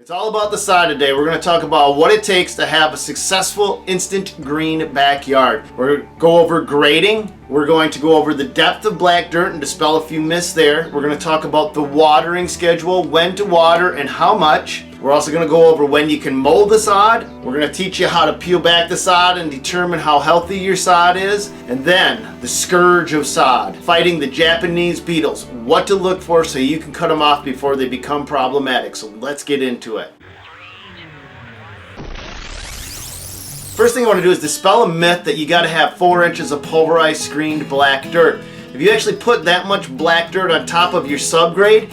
It's all about the sod today. We're going to talk about what it takes to have a successful instant green backyard. We're going to go over grading. We're going to go over the depth of black dirt and dispel a few myths there. We're going to talk about the watering schedule, when to water and how much. We're also going to go over when you can mow the sod. We're going to teach you how to peel back the sod and determine how healthy your sod is. And then the scourge of sod, fighting the Japanese beetles, what to look for so you can cut them off before they become problematic. So let's get into it. First thing I want to do is dispel a myth that you got to have 4 inches of pulverized screened black dirt. If you actually put that much black dirt on top of your subgrade,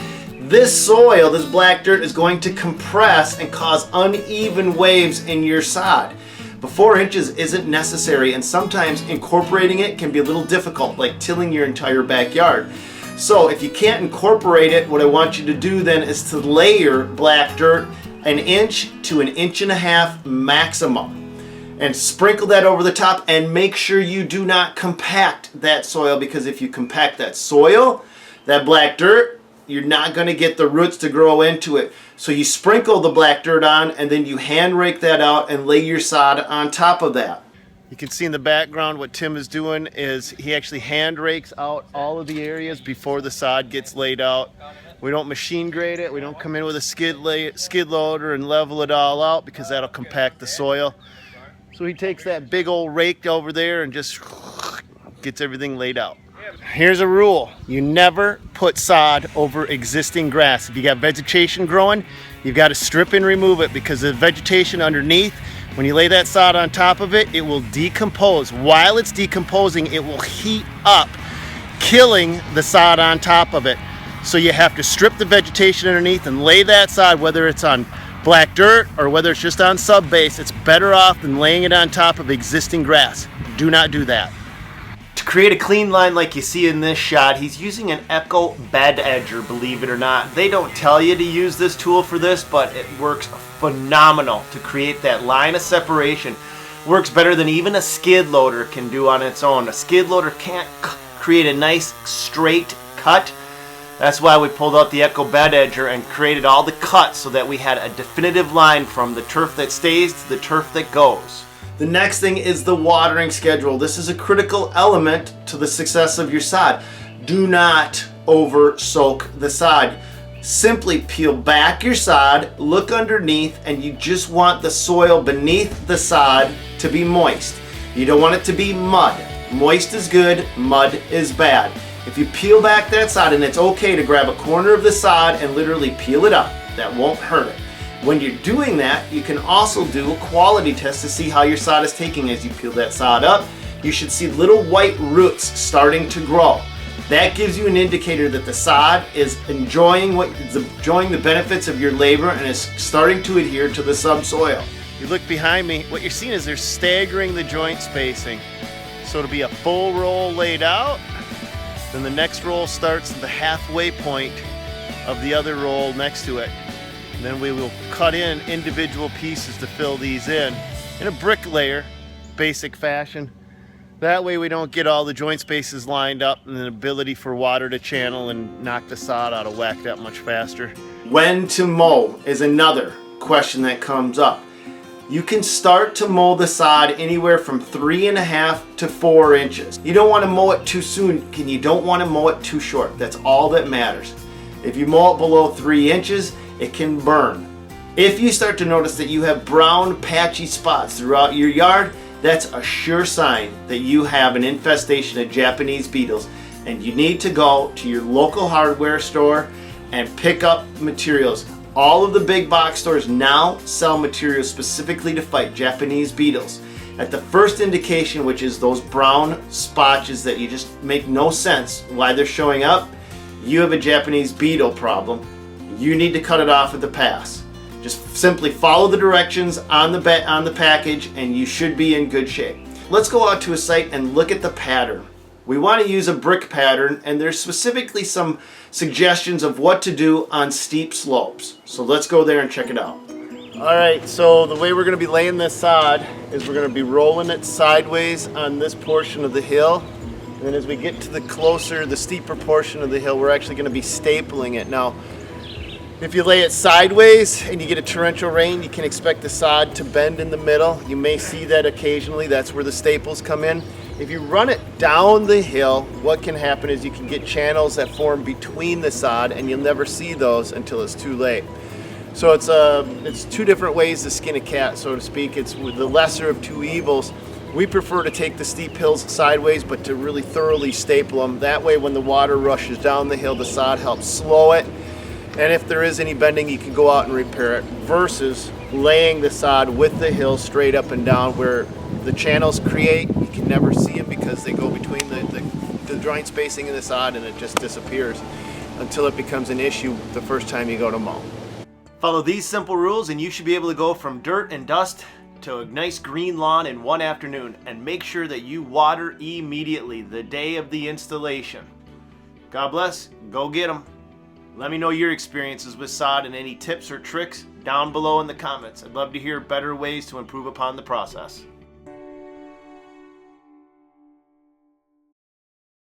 this soil, this black dirt, is going to compress and cause uneven waves in your sod. But 4 inches isn't necessary, and sometimes incorporating it can be a little difficult, like tilling your entire backyard. So if you can't incorporate it, what I want you to do then is to layer black dirt 1 inch to 1.5 inches maximum. And sprinkle that over the top, and make sure you do not compact that soil, because if you compact that soil, that black dirt, you're not going to get the roots to grow into it. So you sprinkle the black dirt on, and then you hand rake that out and lay your sod on top of that. You can see in the background what Tim is doing is he actually hand rakes out all of the areas before the sod gets laid out. We don't machine grade it. We don't come in with a skid loader and level it all out, because that'll compact the soil. So he takes that big old rake over there and just gets everything laid out. Here's a rule: you never put sod over existing grass. If you got vegetation growing, you've got to strip and remove it, because the vegetation underneath, when you lay that sod on top of it, it will decompose. While it's decomposing, it will heat up, killing the sod on top of it. So you have to strip the vegetation underneath and lay that sod, whether it's on black dirt or whether it's just on sub base. It's better off than laying it on top of existing grass. Do not do that. To create a clean line like you see in this shot, he's using an Echo bed edger, believe it or not. They don't tell you to use this tool for this, but it works phenomenal to create that line of separation. Works better than even a skid loader can do on its own. A skid loader can't create a nice straight cut. That's why we pulled out the Echo bed edger and created all the cuts so that we had a definitive line from the turf that stays to the turf that goes. The next thing is the watering schedule. This is a critical element to the success of your sod. Do not over soak the sod. Simply peel back your sod, look underneath, and you just want the soil beneath the sod to be moist. You don't want it to be mud. Moist is good, mud is bad. If you peel back that sod, and it's okay to grab a corner of the sod and literally peel it up, that won't hurt it. When you're doing that, you can also do a quality test to see how your sod is taking. As you peel that sod up, you should see little white roots starting to grow. That gives you an indicator that the sod is enjoying the benefits of your labor and is starting to adhere to the subsoil. You look behind me, what you're seeing is they're staggering the joint spacing. So it'll be a full roll laid out, then the next roll starts at the halfway point of the other roll next to it. And then we will cut in individual pieces to fill these in a brick layer, basic fashion. That way we don't get all the joint spaces lined up and an ability for water to channel and knock the sod out of whack that much faster. When to mow is another question that comes up. You can start to mow the sod anywhere from 3.5 to 4 inches. You don't want to mow it too soon, and you don't want to mow it too short. That's all that matters. If you mow it below 3 inches, it can burn. If you start to notice that you have brown patchy spots throughout your yard, that's a sure sign that you have an infestation of Japanese beetles, and you need to go to your local hardware store and pick up materials. All of the big box stores now sell materials specifically to fight Japanese beetles. At the first indication, which is those brown spotches that you just make no sense why they're showing up, you have a Japanese beetle problem. You need to cut it off at the pass. Just simply follow the directions on the package and you should be in good shape. Let's go out to a site and look at the pattern. We want to use a brick pattern, and there's specifically some suggestions of what to do on steep slopes. So let's go there and check it out. Alright, so the way we're going to be laying this sod is we're going to be rolling it sideways on this portion of the hill. And then as we get to the steeper portion of the hill, we're actually going to be stapling it. Now, If you lay it sideways and you get a torrential rain, you can expect the sod to bend in the middle. You may see that occasionally. That's where the staples come in. If you run it down the hill, what can happen is you can get channels that form between the sod, and you'll never see those until it's too late. So it's two different ways to skin a cat, so to speak. It's the lesser of two evils. We prefer to take the steep hills sideways, but to really thoroughly staple them. That way when the water rushes down the hill, the sod helps slow it. And if there is any bending, you can go out and repair it, versus laying the sod with the hill straight up and down, where the channels create. You can never see them because they go between the joint spacing in the sod, and it just disappears until it becomes an issue the first time you go to mow. Follow these simple rules and you should be able to go from dirt and dust to a nice green lawn in one afternoon. And make sure that you water immediately the day of the installation. God bless. Go get them. Let me know your experiences with sod and any tips or tricks down below in the comments. I'd love to hear better ways to improve upon the process.